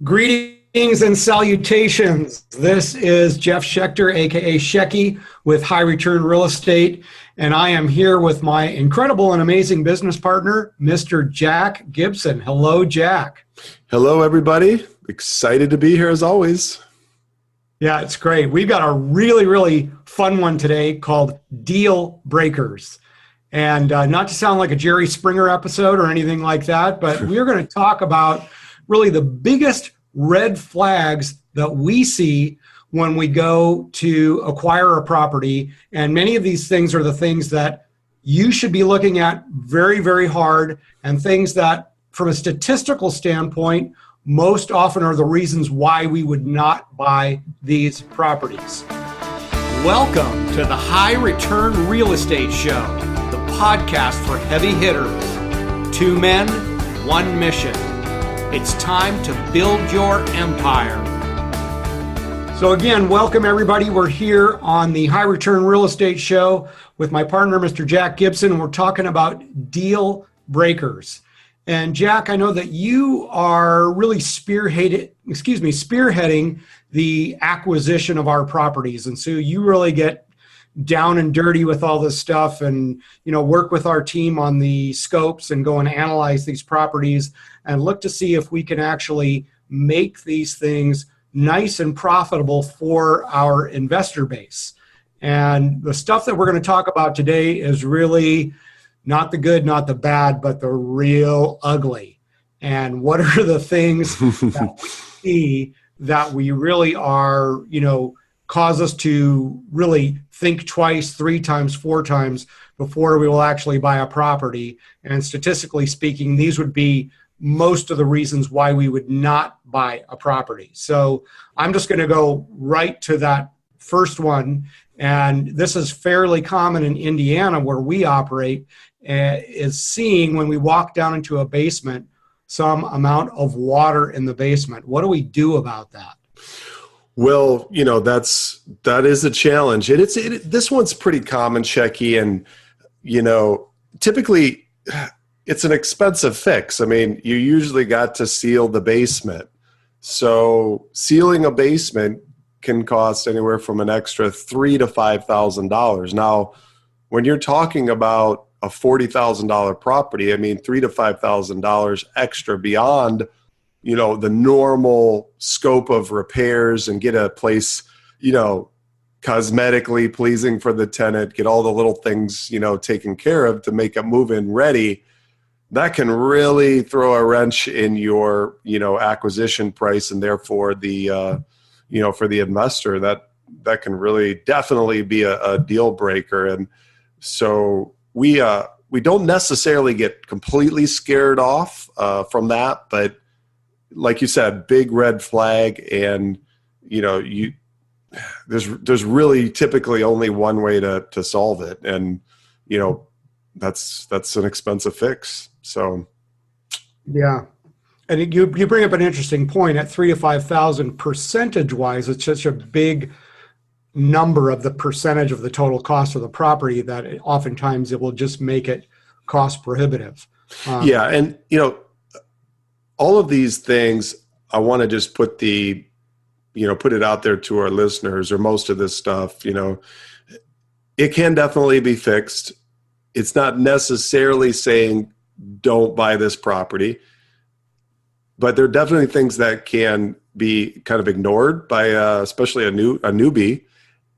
Greetings and salutations. This is Jeff Schechter, aka Shecky, with High Return Real Estate, and I am here with my incredible and amazing business partner, Mr. Jack Gibson. Hello, Jack. Hello, everybody. Excited to be here as always. Yeah, it's great. We've got a really fun one today called Deal Breakers. And not to sound like a Jerry Springer episode or anything like that, but we're going to talk about really the biggest red flags that we see when we go to acquire a property. And many of these things are the things that you should be looking at very hard, and things that from a statistical standpoint most often are the reasons why we would not buy these properties. Welcome to the High Return Real Estate Show, the podcast for heavy hitters. 2 men, 1 mission. It's time to build your empire. So again, welcome everybody. We're here on the High Return Real Estate Show with my partner, Mr. Jack Gibson, and we're talking about deal breakers. And Jack, I know that you are really spearheading the acquisition of our properties. And so you really get down and dirty with all this stuff and, work with our team on the scopes and go and analyze these properties and look to see if we can actually make these things nice and profitable for our investor base. And the stuff that we're going to talk about today is really not the good, not the bad, but the real ugly. And what are the things that we see that we really are, cause us to really think twice, 3 times, 4 times before we will actually buy a property. And statistically speaking, these would be most of the reasons why we would not buy a property. So I'm just going to go right to that first one. And this is fairly common in Indiana where we operate, is seeing when we walk down into a basement, some amount of water in the basement. What do we do about that? Well, that is a challenge. And this one's pretty common, Shecky, and, typically it's an expensive fix. I mean, you usually got to seal the basement. So sealing a basement can cost anywhere from an extra $3,000 to $5,000. Now, when you're talking about a $40,000 property, I mean, $3,000 to $5,000 extra beyond the normal scope of repairs, and get a place, cosmetically pleasing for the tenant, get all the little things, taken care of to make a move-in ready. That can really throw a wrench in your, acquisition price, and therefore the, for the investor, that can really definitely be a deal breaker. And so we don't necessarily get completely scared off from that, but like you said, big red flag, and there's really typically only one way to solve it, and that's an expensive fix. So yeah, and you bring up an interesting point. At 3,000 to 5,000, percentage wise, it's such a big number of the percentage of the total cost of the property that oftentimes it will just make it cost prohibitive. Yeah, and all of these things, I want to just put it out there to our listeners, or most of this stuff, it can definitely be fixed. It's not necessarily saying don't buy this property, but there are definitely things that can be kind of ignored by especially a newbie,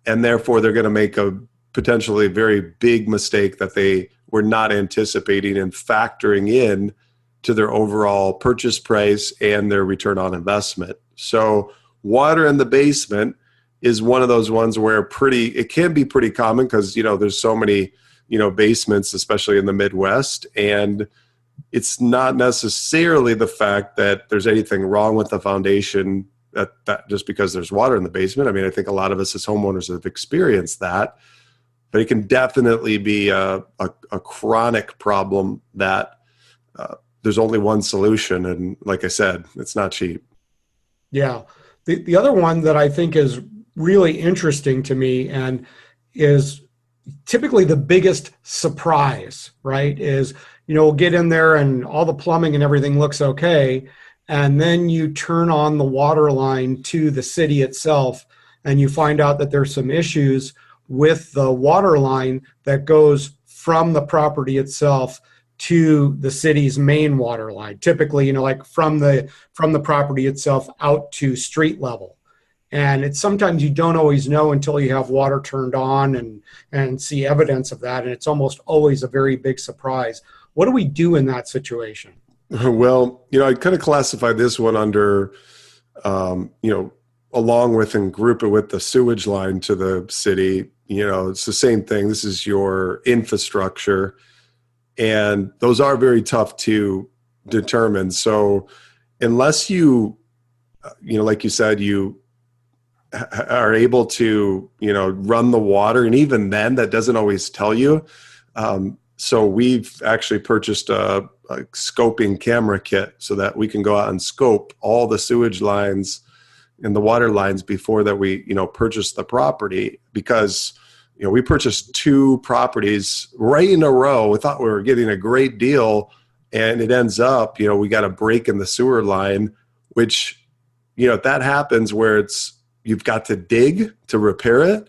and therefore they're going to make a potentially very big mistake that they were not anticipating and factoring in to their overall purchase price and their return on investment. So water in the basement is one of those ones where it can be pretty common because, there's so many, basements, especially in the Midwest, and it's not necessarily the fact that there's anything wrong with the foundation that just because there's water in the basement. I mean, I think a lot of us as homeowners have experienced that, but it can definitely be a chronic problem that, there's only one solution. And like I said, it's not cheap. Yeah. The other one that I think is really interesting to me and is typically the biggest surprise, right, is, we'll get in there and all the plumbing and everything looks okay. and then you turn on the water line to the city itself, and you find out that there's some issues with the water line that goes from the property itself to the city's main water line, typically, like from the property itself out to street level. And it's sometimes you don't always know until you have water turned on and see evidence of that. And it's almost always a very big surprise. What do we do in that situation? Well, I kind of classify this one under, along with and group it with the sewage line to the city. It's the same thing. This is your infrastructure. And those are very tough to determine. So unless you, like you said, you are able to, run the water, and even then that doesn't always tell you. So we've actually purchased a scoping camera kit so that we can go out and scope all the sewage lines and the water lines before that we, purchase the property, because we purchased 2 properties right in a row. We thought we were getting a great deal, and it ends up, we got a break in the sewer line, which, if that happens where you've got to dig to repair it,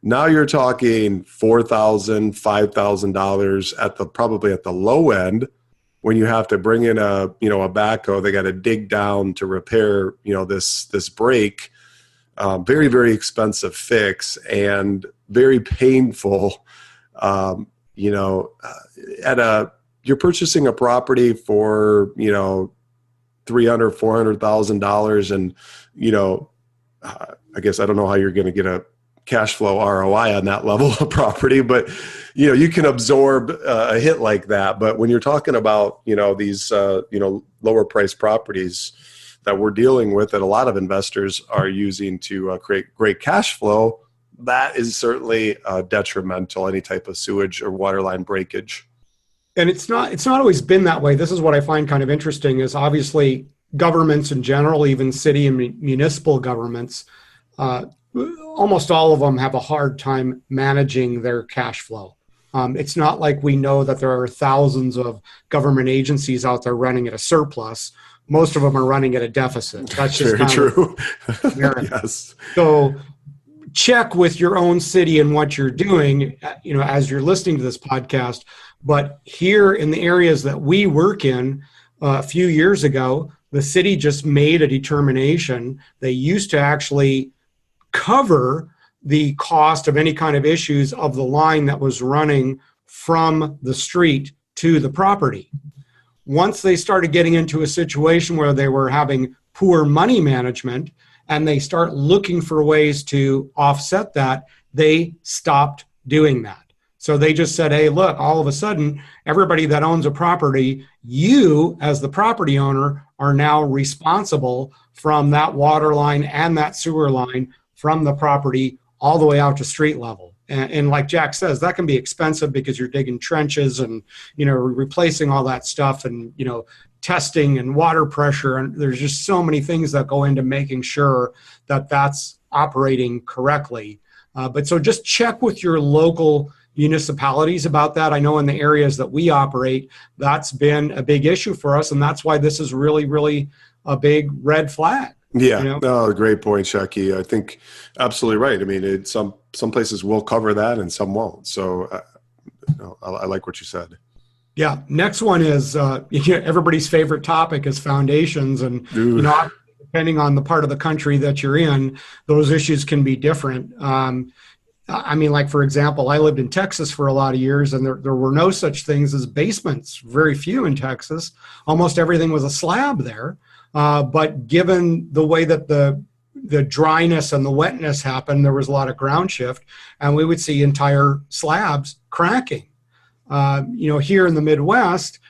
now you're talking $4,000, $5,000 probably at the low end, when you have to bring in a backhoe. They got to dig down to repair, this break. Very, very expensive fix and very painful. You're purchasing a property for, $300,000, $400,000. And, I guess I don't know how you're going to get a cash flow ROI on that level of property, but, you can absorb a hit like that. But when you're talking about, these, lower priced properties that we're dealing with, that a lot of investors are using to create great cash flow, that is certainly detrimental, any type of sewage or water line breakage. And it's not always been that way. This is what I find kind of interesting, is obviously governments in general, even city and municipal governments, almost all of them have a hard time managing their cash flow. It's not like we know that there are thousands of government agencies out there running at a surplus. Most of them are running at a deficit. That's just very true. Yes. So check with your own city and what you're doing, as you're listening to this podcast. But here in the areas that we work in, a few years ago, the city just made a determination. They used to actually cover the cost of any kind of issues of the line that was running from the street to the property. Once they started getting into a situation where they were having poor money management and they start looking for ways to offset that, they stopped doing that. So they just said, hey, look, all of a sudden, everybody that owns a property, you as the property owner are now responsible from that water line and that sewer line from the property all the way out to street level. And like Jack says, that can be expensive because you're digging trenches and, replacing all that stuff and, testing and water pressure. And there's just so many things that go into making sure that that's operating correctly. But so just check with your local municipalities about that. I know in the areas that we operate, that's been a big issue for us. And that's why this is really, really a big red flag. Yeah, no, great point, Shecky. I think absolutely right. I mean, some places will cover that and some won't. So I like what you said. Yeah. Next one is everybody's favorite topic is foundations. And, depending on the part of the country that you're in, those issues can be different. Like, for example, I lived in Texas for a lot of years, and there were no such things as basements, very few in Texas. Almost everything was a slab there. But given the way that the dryness and the wetness happened, there was a lot of ground shift, and we would see entire slabs cracking. Here in the Midwest,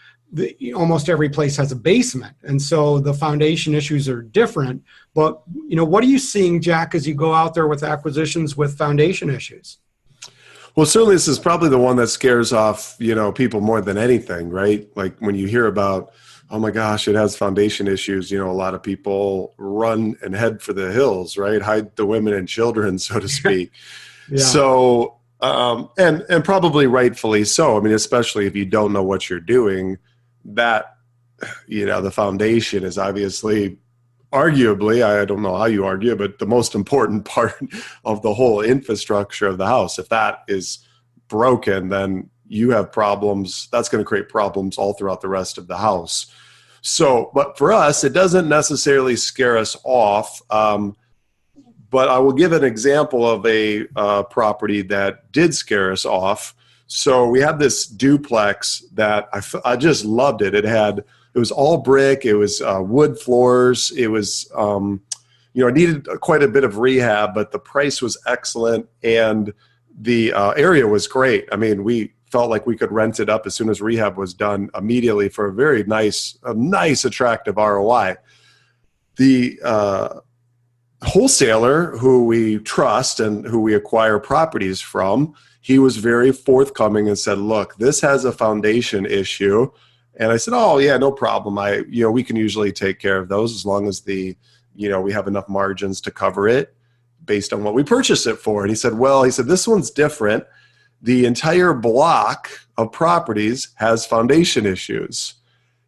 almost every place has a basement, and so the foundation issues are different. But what are you seeing, Jack, as you go out there with acquisitions with foundation issues? Well, certainly this is probably the one that scares off people more than anything, right? Like when you hear about, oh my gosh, it has foundation issues, a lot of people run and head for the hills, right? Hide the women and children, so to speak. Yeah. So, and probably rightfully so. I mean, especially if you don't know what you're doing, that the foundation is obviously, arguably, I don't know how you argue, but the most important part of the whole infrastructure of the house. If that is broken, then you have problems. That's going to create problems all throughout the rest of the house. So, but for us, it doesn't necessarily scare us off. But I will give an example of a property that did scare us off. So we had this duplex that I just loved it. It was all brick. It was wood floors. It was, it needed quite a bit of rehab, but the price was excellent and the area was great. I mean, we felt like we could rent it up as soon as rehab was done immediately for a very nice, attractive ROI. The wholesaler who we trust and who we acquire properties from, he was very forthcoming and said, look, this has a foundation issue. And I said, oh yeah, no problem. We can usually take care of those as long as we have enough margins to cover it based on what we purchased it for. And he said, this one's different. The entire block of properties has foundation issues.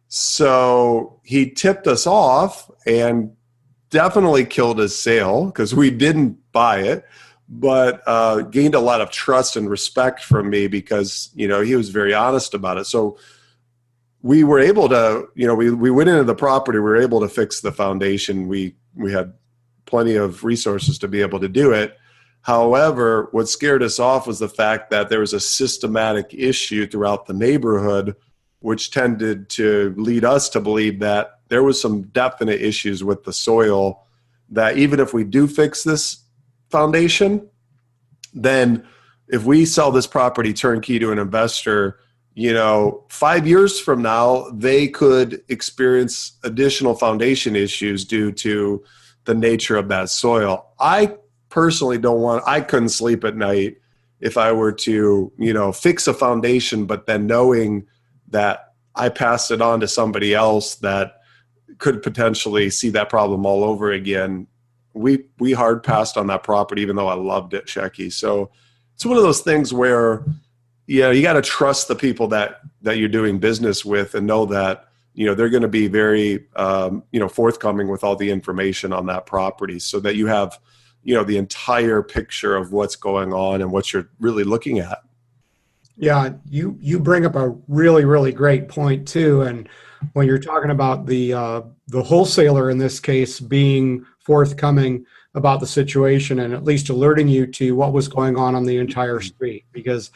So he tipped us off and definitely killed his sale because we didn't buy it, but gained a lot of trust and respect from me because, he was very honest about it. So we were able to, we went into the property, we were able to fix the foundation. We had plenty of resources to be able to do it. However, what scared us off was the fact that there was a systematic issue throughout the neighborhood, which tended to lead us to believe that there was some definite issues with the soil that even if we do fix this foundation, then if we sell this property turnkey to an investor, 5 years from now, they could experience additional foundation issues due to the nature of that soil. I personally I couldn't sleep at night if I were to, fix a foundation, but then knowing that I passed it on to somebody else that could potentially see that problem all over again. We hard passed on that property, even though I loved it, Shecky. So it's one of those things where, you got to trust the people that you're doing business with and know that, they're going to be very, forthcoming with all the information on that property so that you have, the entire picture of what's going on and what you're really looking at. Yeah, you bring up a really, really great point too. And when you're talking about the wholesaler in this case being forthcoming about the situation and at least alerting you to what was going on the entire street, because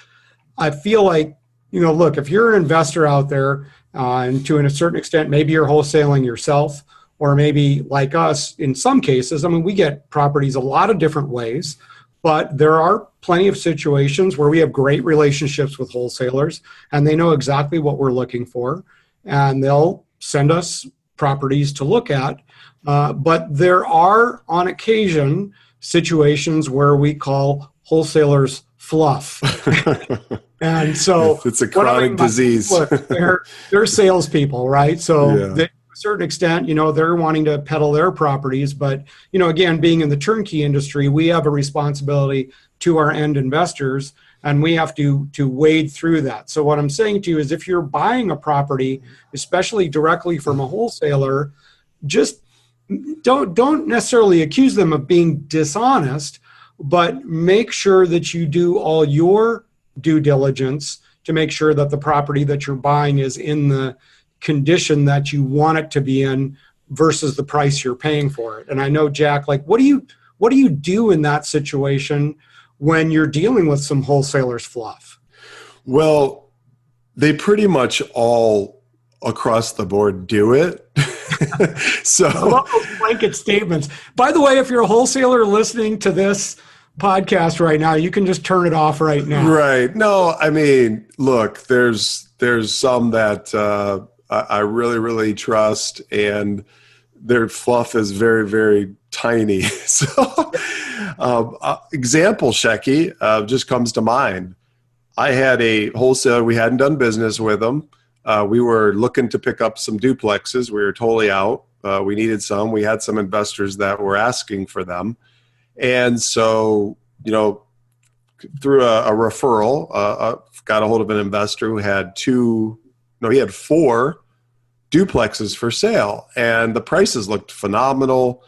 I feel like, look, if you're an investor out there and to a certain extent, maybe you're wholesaling yourself, or maybe like us in some cases, we get properties a lot of different ways, but there are plenty of situations where we have great relationships with wholesalers and they know exactly what we're looking for and they'll send us properties to look at. But there are on occasion situations where we call wholesalers fluff. And so it's a chronic disease. Look, they're salespeople, right? So to a certain extent, they're wanting to peddle their properties. But, again, being in the turnkey industry, we have a responsibility to our end investors and we have to wade through that. So what I'm saying to you is if you're buying a property, especially directly from a wholesaler, just don't necessarily accuse them of being dishonest, but make sure that you do all your due diligence to make sure that the property that you're buying is in the condition that you want it to be in versus the price you're paying for it. And I know, Jack, what do you do in that situation when you're dealing with some wholesalers fluff? Well, they pretty much all across the board do it. So I love those blanket statements. By the way, if you're a wholesaler listening to this podcast right now, you can just turn it off right now. Right. No, look, there's some that I really, really trust, and their fluff is very, very tiny. So, example, Shecky, just comes to mind. I had a wholesaler, we hadn't done business with them. We were looking to pick up some duplexes. We were totally out. We needed some. We had some investors that were asking for them. And so, through a referral, got a hold of an investor who had he had 4 duplexes for sale, and the prices looked phenomenal.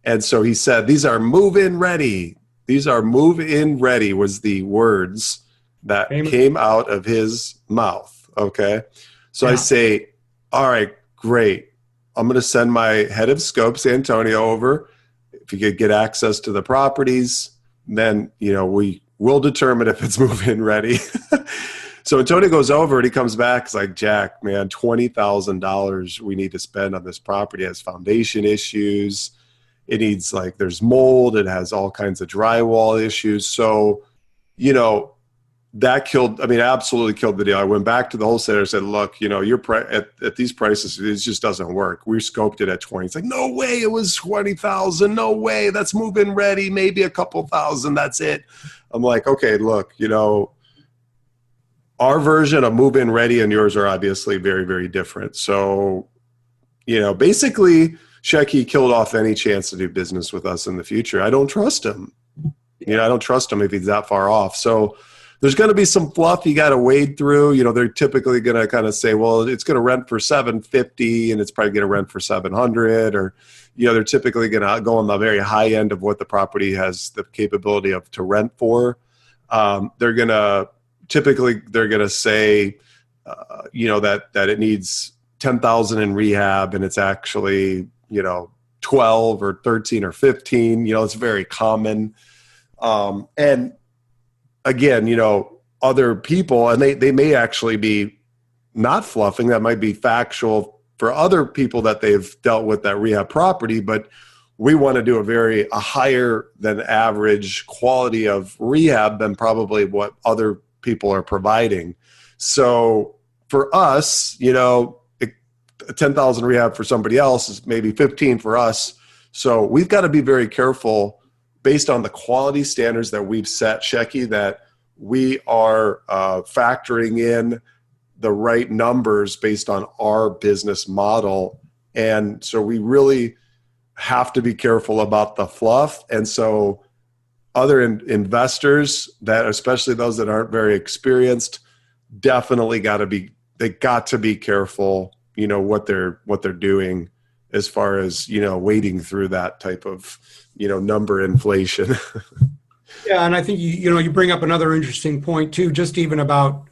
And so he said, these are move-in ready. These are move-in ready was the words that came out of his mouth. Okay. So I say, all right, great. I'm going to send my head of scopes, Antonio, over. If you could get access to the properties, then, we will determine if it's move-in ready. So Antonio goes over and he comes back. It's like, Jack, man, $20,000 we need to spend on this property. It has foundation issues. It needs there's mold. It has all kinds of drywall issues. So, that absolutely killed the deal. I went back to the wholesaler and said, look, your at these prices, it just doesn't work. We scoped it at 20. It's like, no way, it was 20,000. No way, that's move-in ready. Maybe a couple thousand. That's it. I'm like, okay, look, our version of move-in ready and yours are obviously very, very different. So, basically, Shecky killed off any chance to do business with us in the future. I don't trust him. I don't trust him if he's that far off. So there's going to be some fluff you got to wade through. They're typically going to kind of say, well, it's going to rent for $750 and it's probably going to rent for $700, or, they're typically going to go on the very high end of what the property has the capability of to rent for. They're going to say, that it needs 10,000 in rehab and it's actually, 12 or 13 or 15, it's very common. And again, other people, and they may actually be not fluffing. That might be factual for other people that they've dealt with that rehab property, but we want to do a higher than average quality of rehab than probably what other people are providing. So for us, 10,000 rehab for somebody else is maybe 15 for us. So we've got to be very careful based on the quality standards that we've set, Shecky, that we are factoring in the right numbers based on our business model. And so we really have to be careful about the fluff. And so other investors, that especially those that aren't very experienced, definitely got to be careful, what they're doing as far as, wading through that type of, number inflation. Yeah. And I think, you bring up another interesting point too, just even about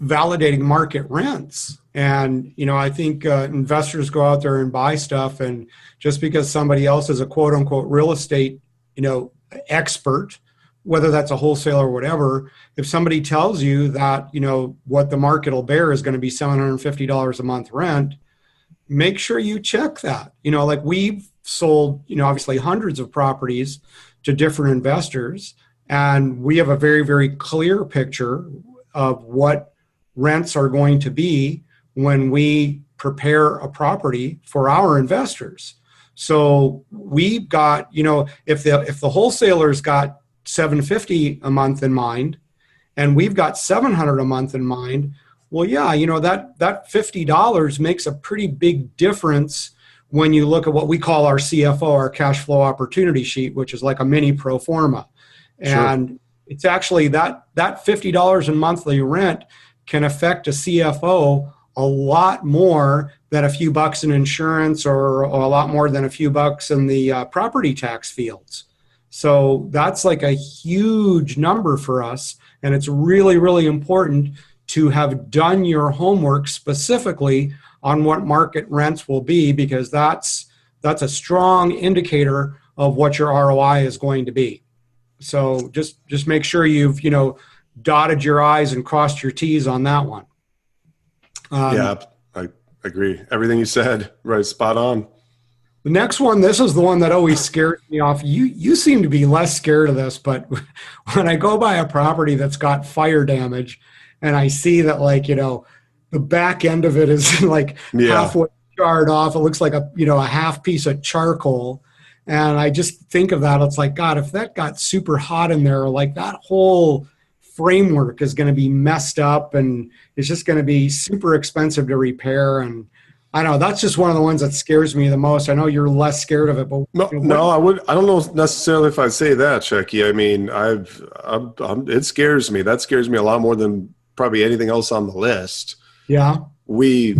validating market rents. And, I think investors go out there and buy stuff, and just because somebody else is a quote unquote real estate, expert, whether that's a wholesaler or whatever, if somebody tells you that, what the market will bear is going to be $750 a month rent, make sure you check that. We've sold, obviously hundreds of properties to different investors, and we have a very, very clear picture of what rents are going to be when we prepare a property for our investors. So we've got, if the wholesaler's got $750 a month in mind, and we've got $700 a month in mind, well, yeah, that $50 makes a pretty big difference when you look at what we call our CFO, our cash flow opportunity sheet, which is like a mini pro forma. And sure, it's actually that $50 in monthly rent can affect a CFO a lot more than a few bucks in insurance, or a lot more than a few bucks in the property tax fields. So that's like a huge number for us. And it's really, really important to have done your homework specifically on what market rents will be, because that's a strong indicator of what your ROI is going to be. So just make sure you've, dotted your I's and crossed your T's on that one. Yeah, I agree. Everything you said, right, spot on. The next one, this is the one that always scares me off. You seem to be less scared of this, but when I go by a property that's got fire damage and I see that, the back end of it is halfway charred off, it looks like a half piece of charcoal. And I just think of that. It's like, God, if that got super hot in there, that whole framework is going to be messed up, and it's just going to be super expensive to repair. And I know that's just one of the ones that scares me the most. I know you're less scared of it, but I don't know necessarily if I'd say that, Shecky. I mean, it scares me. That scares me a lot more than probably anything else on the list. Yeah. We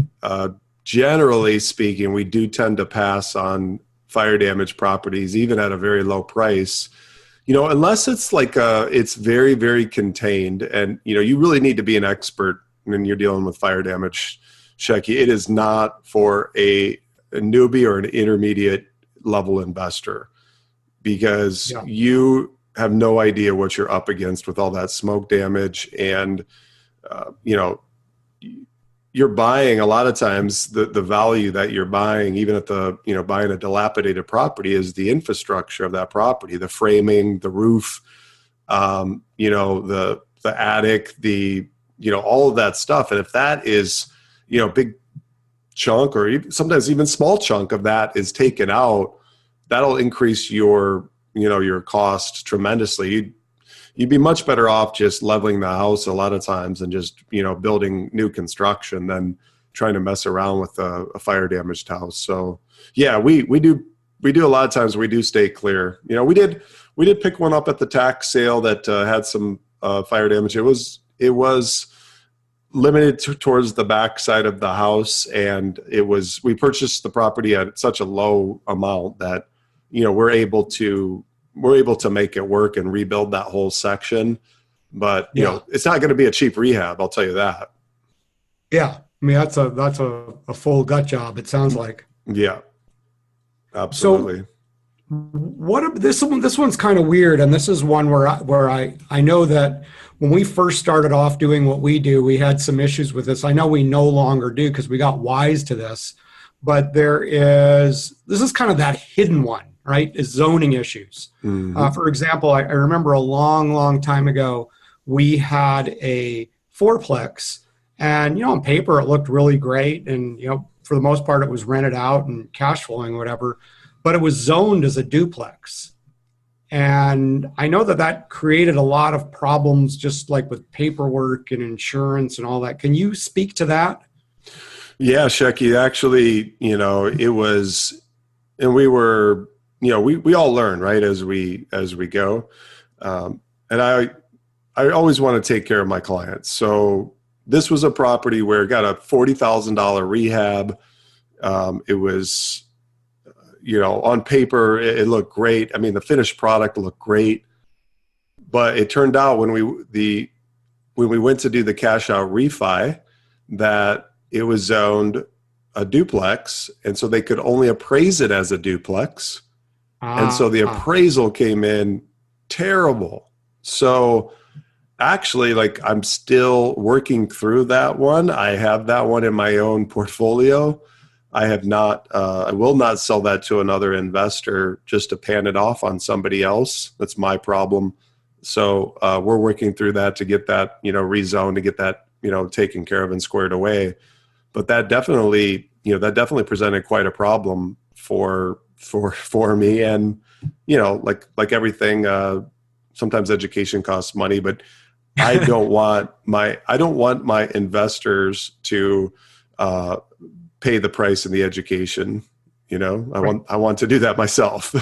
generally speaking, we do tend to pass on fire damage properties, even at a very low price, unless it's it's very, very contained. And, you really need to be an expert when you're dealing with fire damage, Shecky. It is not for a newbie or an intermediate level investor, because you have no idea what you're up against with all that smoke damage. And, you're buying, a lot of times the value that you're buying, even at the, buying a dilapidated property, is the infrastructure of that property, the framing, the roof, the attic, all of that stuff. And if that is, big chunk, or sometimes even small chunk of that is taken out, that'll increase your cost tremendously. You'd be much better off just leveling the house a lot of times and just, building new construction than trying to mess around with a fire damaged house. So yeah, we do a lot of times, we do stay clear. We did pick one up at the tax sale that had some fire damage. It was limited towards the back side of the house. And we purchased the property at such a low amount that, we're able to make it work and rebuild that whole section. But, it's not going to be a cheap rehab. I'll tell you that. Yeah. I mean, that's a full gut job, it sounds like. Yeah, absolutely. So this one's kind of weird. And this is one where I know that when we first started off doing what we do, we had some issues with this. I know we no longer do, because we got wise to this, but this is kind of that hidden one, right? Is zoning issues. Mm-hmm. For example, I remember a long time ago, we had a fourplex, and, on paper it looked really great. And, for the most part it was rented out and cash flowing, whatever, but it was zoned as a duplex. And I know that created a lot of problems, just like with paperwork and insurance and all that. Can you speak to that? Yeah, Shecky, actually, it was, and we were, we all learn, right, as we go. And I always want to take care of my clients. So this was a property where it got a $40,000 rehab. It was, on paper, it looked great. I mean, the finished product looked great, but it turned out when we went to do the cash out refi, that it was zoned a duplex. And so they could only appraise it as a duplex. And so the appraisal came in terrible. So actually, I'm still working through that one. I have that one in my own portfolio. I will not sell that to another investor just to pan it off on somebody else. That's my problem. So we're working through that to get that, rezoned, to get that, taken care of and squared away. But that definitely presented quite a problem for me. And, like everything, sometimes education costs money, but I don't want my investors to pay the price in the education. I want to do that myself.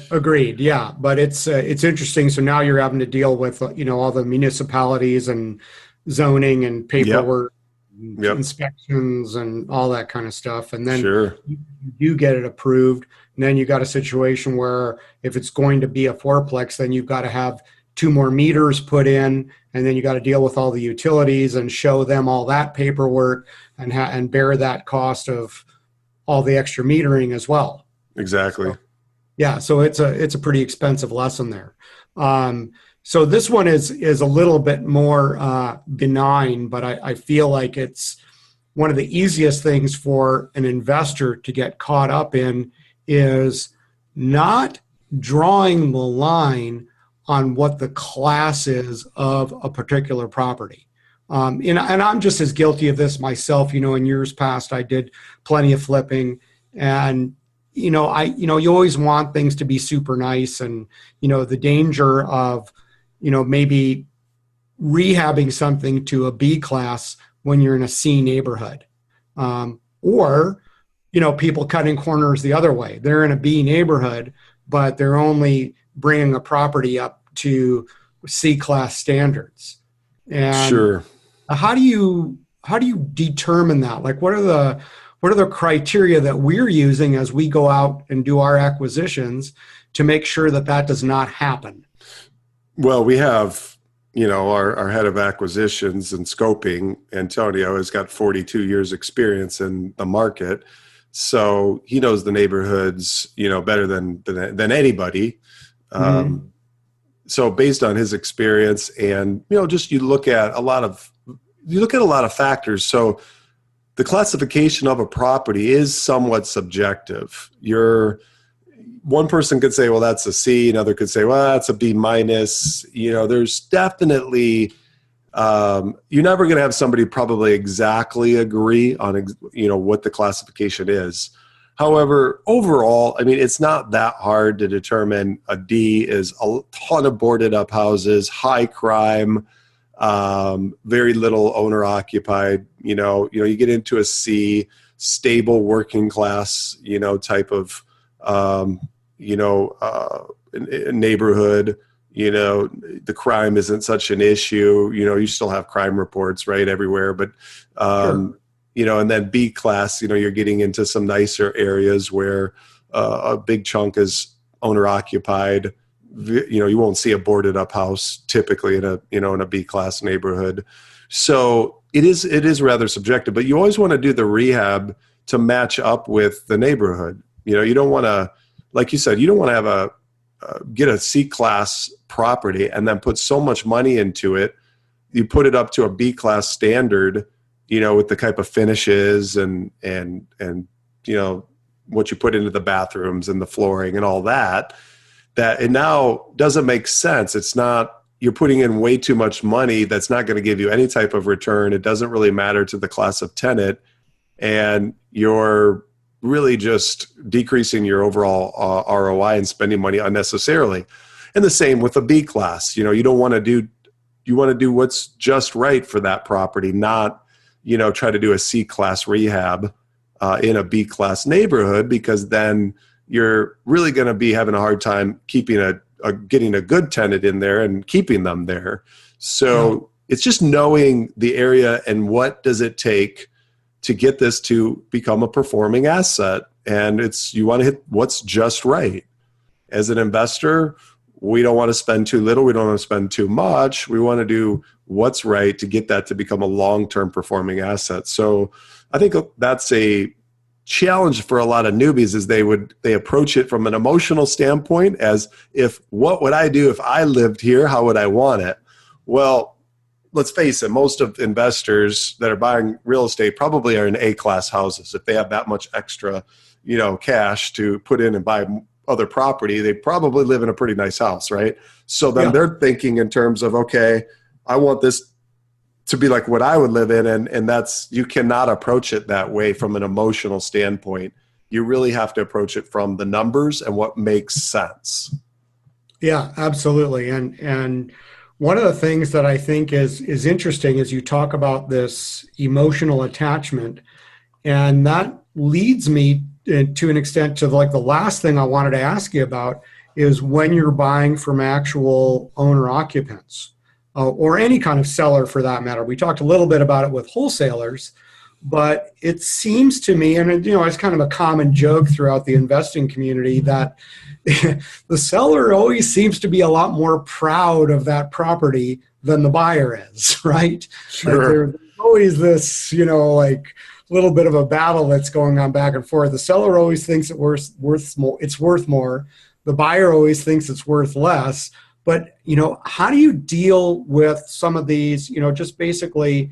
Agreed. Yeah. But it's interesting. So now you're having to deal with, all the municipalities and zoning and paperwork, inspections and all that kind of stuff. And then you do get it approved. And then you got a situation where if it's going to be a fourplex, then you've got to have 2 more meters put in, and then you got to deal with all the utilities and show them all that paperwork and bear that cost of all the extra metering as well. Exactly. So it's a pretty expensive lesson there. So this one is a little bit more benign, but I feel like it's one of the easiest things for an investor to get caught up in is not drawing the line on what the class is of a particular property. And I'm just as guilty of this myself. In years past, I did plenty of flipping, and you always want things to be super nice, and the danger of maybe rehabbing something to a B class when you're in a C neighborhood, or people cutting corners the other way. They're in a B neighborhood, but they're only bringing a property up to C class standards. And how do you how do you determine that? Like, what are the criteria that we're using as we go out and do our acquisitions to make sure that that does not happen? Well, we have, our head of acquisitions and scoping, Antonio, has got 42 years experience in the market. So he knows the neighborhoods, better than anybody. Mm-hmm. So based on his experience and, just you look at a lot of factors. So the classification of a property is somewhat subjective. One person could say, well, that's a C. Another could say, well, that's a B minus. There's definitely, you're never going to have somebody probably exactly agree on, what the classification is. However, overall, it's not that hard to determine. A D is a ton of boarded up houses, high crime, very little owner occupied. You get into a C, stable working class, type of, neighborhood. The crime isn't such an issue. You still have crime reports right everywhere, but Sure. and then B class, you're getting into some nicer areas where a big chunk is owner occupied. You won't see a boarded up house typically in a B class neighborhood. So it is rather subjective, but you always want to do the rehab to match up with the neighborhood. You don't want to, like you said, you don't want to have get a C class property and then put so much money into it. You put it up to a B class standard, with the type of finishes and what you put into the bathrooms and the flooring and all that it now doesn't make sense. It's not, you're putting in way too much money that's not going to give you any type of return. It doesn't really matter to the class of tenant, and you're really just decreasing your overall ROI and spending money unnecessarily. And the same with a B class. You want to do what's just right for that property, not try to do a C class rehab in a B class neighborhood, because then you're really going to be having a hard time keeping getting a good tenant in there and keeping them there. So It's just knowing the area and what does it take to get this to become a performing asset. And you want to hit what's just right. As an investor, we don't want to spend too little. We don't want to spend too much. We want to do what's right to get that to become a long-term performing asset. So I think that's a challenge for a lot of newbies, is they approach it from an emotional standpoint, as if, what would I do if I lived here? How would I want it? Well, let's face it, most of investors that are buying real estate probably are in A-class houses. If they have that much extra, cash to put in and buy other property, they probably live in a pretty nice house, right? So then they're thinking in terms of, okay, I want this to be like what I would live in. And that's, you cannot approach it that way from an emotional standpoint. You really have to approach it from the numbers and what makes sense. Yeah, absolutely. And one of the things that I think is interesting is you talk about this emotional attachment, and that leads me to an extent to like the last thing I wanted to ask you about is when you're buying from actual owner occupants. Or any kind of seller for that matter. We talked a little bit about it with wholesalers, but it seems to me, and it's kind of a common joke throughout the investing community, that the seller always seems to be a lot more proud of that property than the buyer is, right? Sure. Like there's always this, like little bit of a battle that's going on back and forth. The seller always thinks it's worth more. The buyer always thinks it's worth less. But, how do you deal with some of these, just basically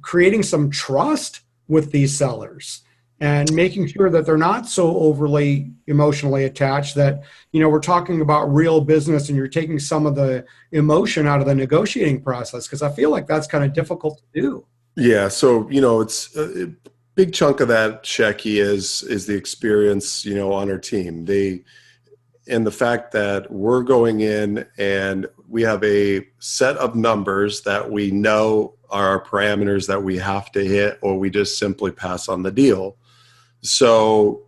creating some trust with these sellers and making sure that they're not so overly emotionally attached that, we're talking about real business and you're taking some of the emotion out of the negotiating process? Because I feel like that's kind of difficult to do. Yeah. So, it's a big chunk of that, Shecky, is the experience, on our team. And the fact that we're going in and we have a set of numbers that we know are our parameters that we have to hit, or we just simply pass on the deal. So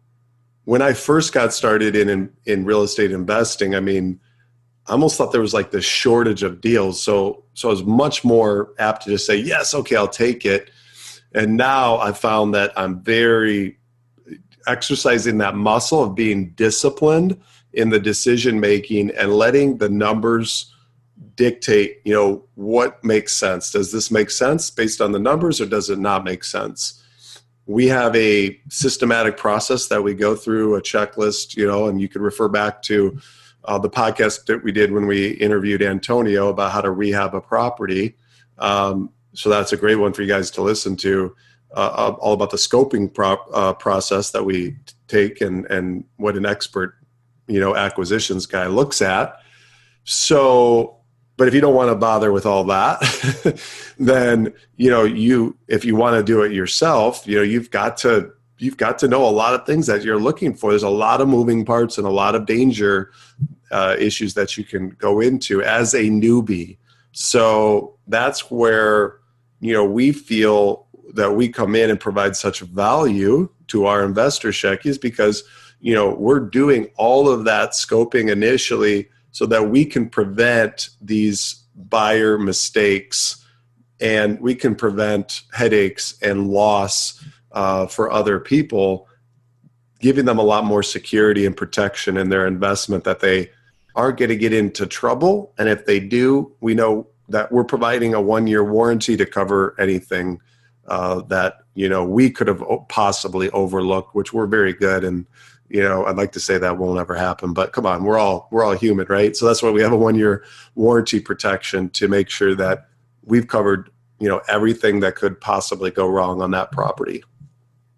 when I first got started in real estate investing, I almost thought there was like this shortage of deals. So I was much more apt to just say, yes, okay, I'll take it. And now I found that I'm very exercising that muscle of being disciplined in the decision making and letting the numbers dictate, what makes sense. Does this make sense based on the numbers, or does it not make sense? We have a systematic process that we go through, a checklist, and you could refer back to the podcast that we did when we interviewed Antonio about how to rehab a property. So that's a great one for you guys to listen to, all about the scoping process that we take and what an expert, acquisitions guy looks at. So, but if you don't want to bother with all that, then, if you want to do it yourself, you've got to know a lot of things that you're looking for. There's a lot of moving parts and a lot of danger issues that you can go into as a newbie. So that's where, we feel that we come in and provide such value to our investor Sheckies, because, we're doing all of that scoping initially so that we can prevent these buyer mistakes, and we can prevent headaches and loss for other people, giving them a lot more security and protection in their investment, that they aren't going to get into trouble. And if they do, we know that we're providing a 1-year warranty to cover anything that, we could have possibly overlooked, which we're very good. And, I'd like to say that won't ever happen, but come on, we're all human, right? So that's why we have a 1-year warranty protection, to make sure that we've covered, everything that could possibly go wrong on that property.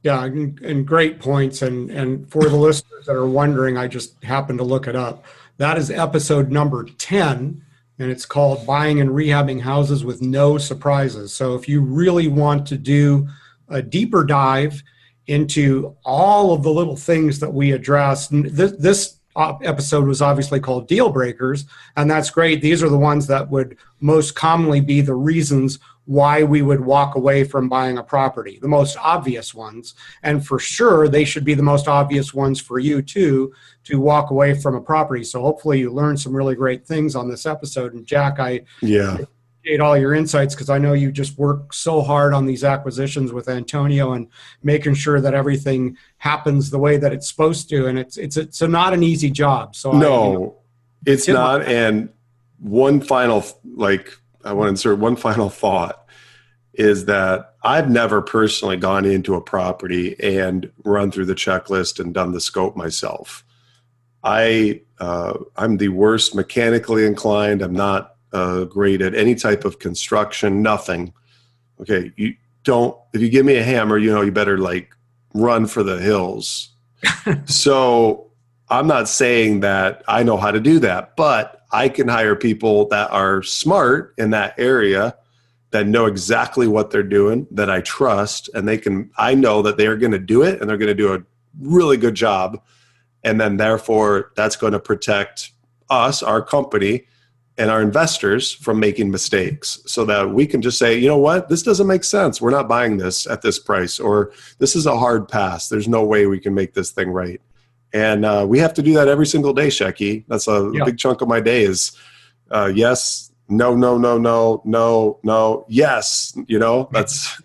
Yeah, and great points. And for the listeners that are wondering, I just happened to look it up. That is episode number 10, and it's called Buying and Rehabbing Houses with No Surprises. So if you really want to do a deeper dive into all of the little things that we address, this episode was obviously called Deal Breakers, and that's great. These are the ones that would most commonly be the reasons why we would walk away from buying a property, the most obvious ones. And for sure, they should be the most obvious ones for you too, to walk away from a property. So hopefully you learned some really great things on this episode. And Jack, I appreciate all your insights, because I know you just work so hard on these acquisitions with Antonio and making sure that everything happens the way that it's supposed to. And it's not an easy job. So no, it's not. And one final, I want to insert one final thought, is that I've never personally gone into a property and run through the checklist and done the scope myself. I'm the worst mechanically inclined. I'm not great at any type of construction, nothing. Okay, if you give me a hammer, you better run for the hills. So I'm not saying that I know how to do that, but I can hire people that are smart in that area, that know exactly what they're doing, that I trust, and I know that they're going to do it, and they're going to do a really good job. And then therefore that's going to protect us, our company, and our investors from making mistakes, so that we can just say, you know what, this doesn't make sense. We're not buying this at this price, or this is a hard pass. There's no way we can make this thing right. And we have to do that every single day, Shecky. That's a big chunk of my day is yes, no, no, no, no, no, no, yes. That's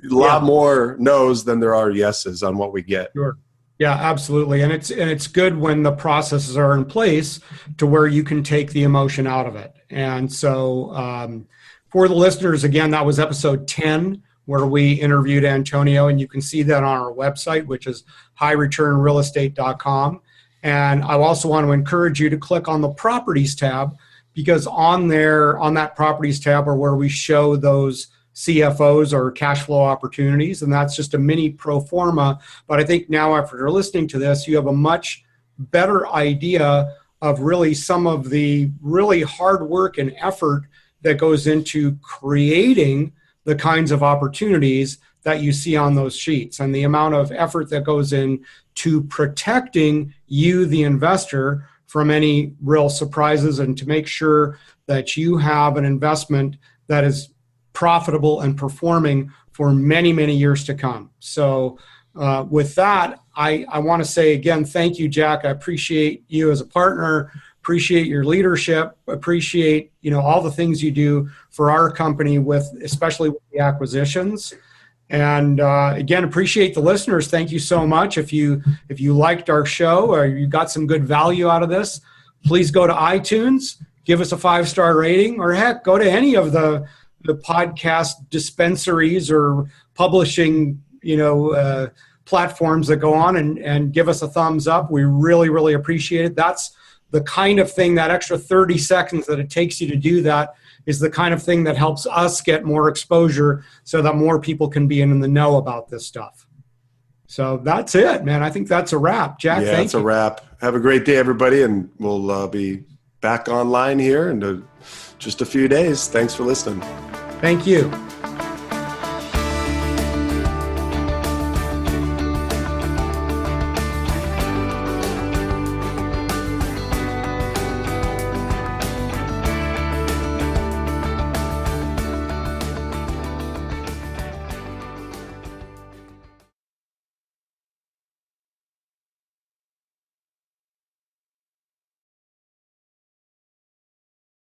a lot more no's than there are yeses on what we get. Sure. Yeah, absolutely. And it's good when the processes are in place to where you can take the emotion out of it. And so for the listeners, again, that was episode 10, where we interviewed Antonio, and you can see that on our website, which is highreturnrealestate.com. And I also want to encourage you to click on the properties tab, because on that properties tab are where we show those CFOs, or cash flow opportunities. And that's just a mini pro forma. But I think now, after listening to this, you have a much better idea of really some of the really hard work and effort that goes into creating the kinds of opportunities that you see on those sheets, and the amount of effort that goes in to protecting you, the investor, from any real surprises, and to make sure that you have an investment that is profitable and performing for many, many years to come. So with that, I want to say again, thank you, Jack. I appreciate you as a partner, appreciate your leadership, appreciate all the things you do for our company, especially with the acquisitions. And again, appreciate the listeners. Thank you so much. If you liked our show or you got some good value out of this, please go to iTunes, give us a 5-star rating, or heck, go to any of the podcast dispensaries or publishing, platforms that go on and give us a thumbs up. We really, really appreciate it. That's the kind of thing, that extra 30 seconds that it takes you to do that is the kind of thing that helps us get more exposure so that more people can be in the know about this stuff. So that's it, man. I think that's a wrap. Jack, thank you. Yeah, it's a wrap. Have a great day, everybody, and we'll be back online here in just a few days. Thanks for listening. Thank you.